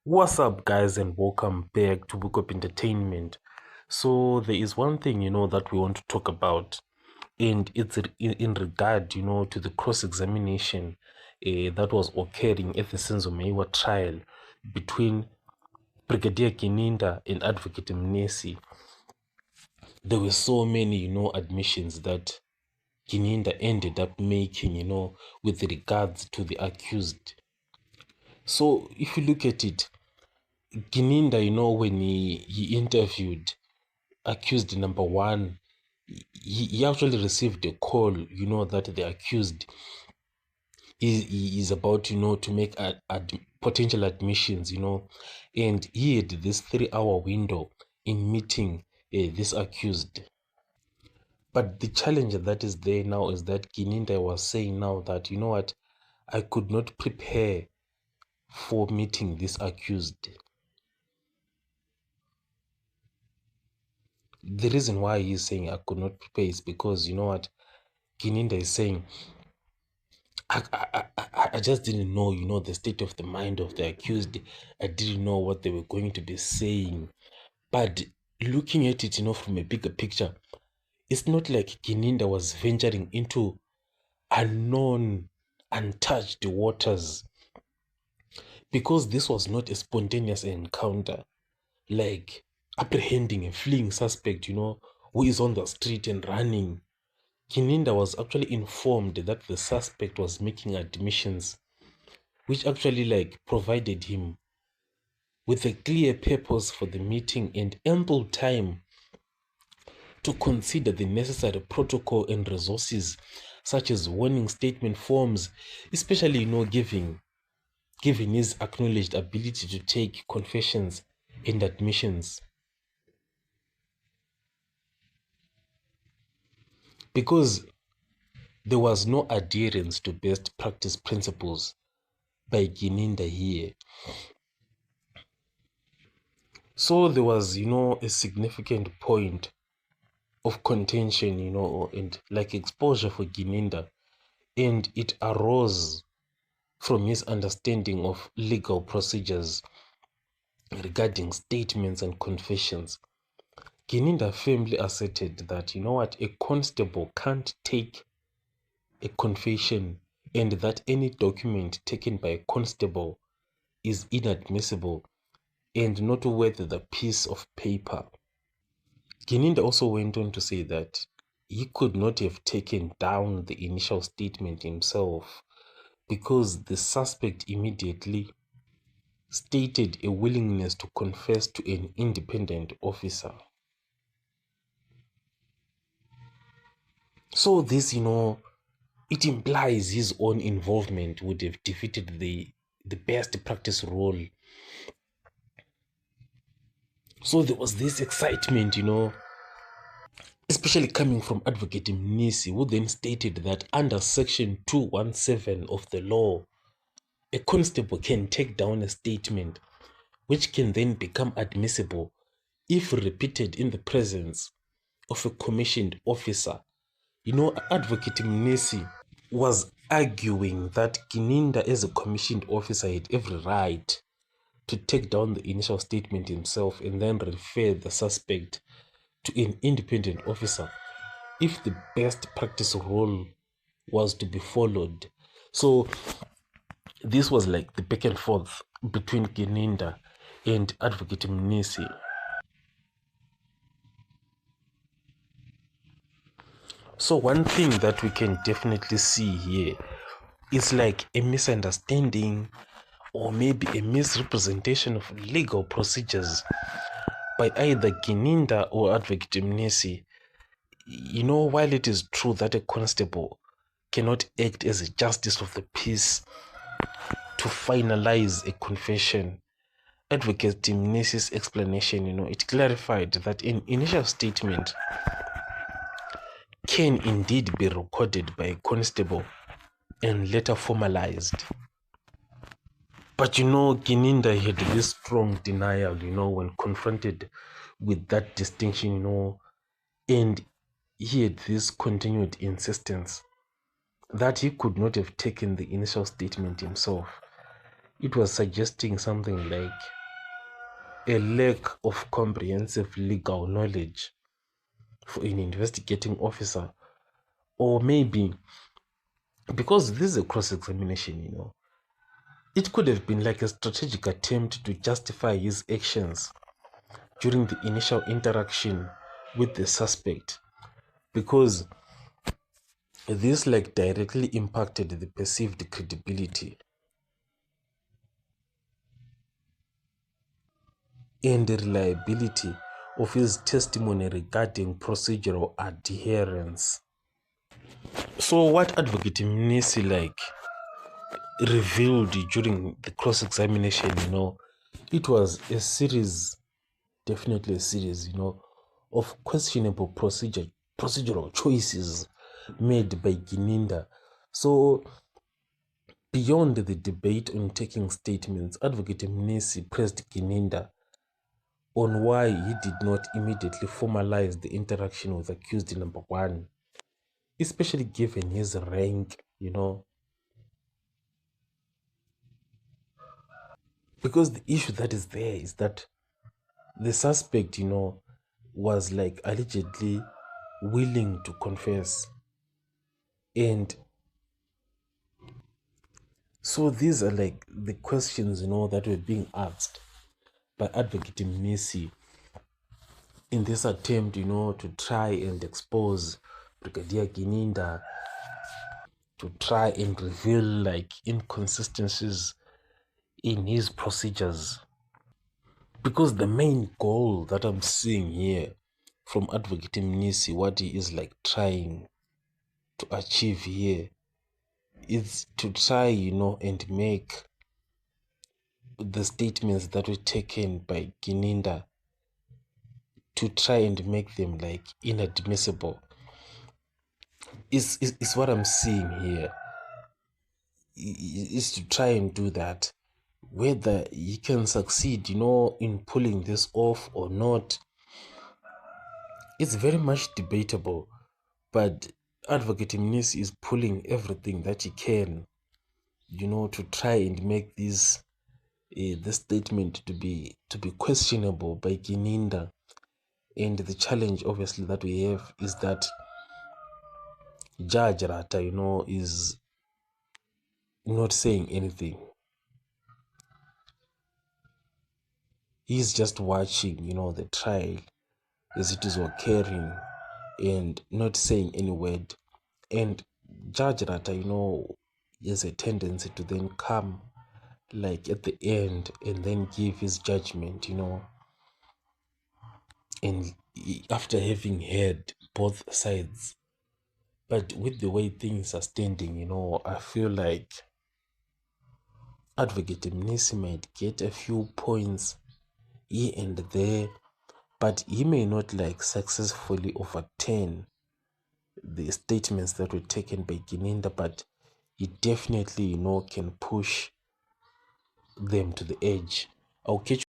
What's up, guys, and welcome back to Book Up Entertainment. So, there is one thing that we want to talk about, and it's in regard to the cross examination that was occurring at the Senzo Mewa trial between Brigadier Kininda and Advocate Mnesi. There were so many admissions that Kininda ended up making with regards to the accused. So, if you look at it, Kininda, when he interviewed accused number one, he actually received a call, that the accused is about, to make potential admissions, and he had this 3-hour window in meeting this accused. But the challenge that is there now is that Kininda was saying now that, what, I could not prepare for meeting this accused. The reason why he's saying I could not prepare is because, what, Kininda is saying, I just didn't know, the state of the mind of the accused. I didn't know what they were going to be saying. But looking at it, from a bigger picture, it's not like Kininda was venturing into unknown, untouched waters. Because this was not a spontaneous encounter, like apprehending a fleeing suspect, who is on the street and running. Kininda was actually informed that the suspect was making admissions, which actually provided him with a clear purpose for the meeting and ample time to consider the necessary protocol and resources such as warning statement forms, especially given his acknowledged ability to take confessions and admissions. Because there was no adherence to best practice principles by Kininda here. So there was, a significant point of contention, and like exposure for Kininda, and it arose from his understanding of legal procedures regarding statements and confessions. Kininda firmly asserted that, what, a constable can't take a confession and that any document taken by a constable is inadmissible and not worth the piece of paper. Kininda also went on to say that he could not have taken down the initial statement himself because the suspect immediately stated a willingness to confess to an independent officer. So this, it implies his own involvement would have defeated the best practice rule. So there was this excitement, especially coming from Advocate Mnisi, who then stated that under Section 217 of the law, a constable can take down a statement which can then become admissible if repeated in the presence of a commissioned officer. Advocate Mnisi was arguing that Kininda, as a commissioned officer, had every right to take down the initial statement himself and then refer the suspect to an independent officer if the best practice rule was to be followed. So this was like the back and forth between Kininda and Advocate Mnisi. So one thing that we can definitely see here is like a misunderstanding or maybe a misrepresentation of legal procedures by either Kininda or Advocate Mnisi. While it is true that a constable cannot act as a justice of the peace to finalize a confession, Advocate Mnesi's explanation, it clarified that an initial statement can indeed be recorded by a constable and later formalized. But Kininda had this strong denial, when confronted with that distinction, and he had this continued insistence that he could not have taken the initial statement himself. It was suggesting something like a lack of comprehensive legal knowledge for an investigating officer, or maybe because this is a cross-examination, it could have been like a strategic attempt to justify his actions during the initial interaction with the suspect, because this like directly impacted the perceived credibility and the reliability of his testimony regarding procedural adherence. So what Advocate Mnisi like revealed during the cross-examination, it was a series, definitely a series, of questionable procedural choices made by Gininda. So beyond the debate on taking statements, Advocate Mnisi pressed Gininda on why he did not immediately formalize the interaction with accused number one, especially given his rank, because the issue that is there is that the suspect, was like allegedly willing to confess. And so these are like the questions, that were being asked by Advocate Mnisi in this attempt, to try and expose Brigadier Gininda, to try and reveal like inconsistencies in his procedures. Because the main goal that I'm seeing here from Advocate Mnisi, what he is like trying to achieve here, is to try, and make the statements that were taken by Gininda, to try and make them like inadmissible. Is what I'm seeing here. Is to try and do that. Whether he can succeed, in pulling this off or not, it's very much debatable. But Advocate Mnisi is pulling everything that he can, to try and make this statement to be questionable by Gininda. And the challenge obviously that we have is that Judge Rata, is not saying anything. He's just watching, the trial as it is occurring and not saying any word. And Judge Rata, has a tendency to then come like at the end and then give his judgment, and after having heard both sides. But with the way things are standing, I feel like Advocate Mnisi might get a few points here and there, but he may not like successfully overturn the statements that were taken by Gininda, but he definitely, can push them to the edge. I'll catch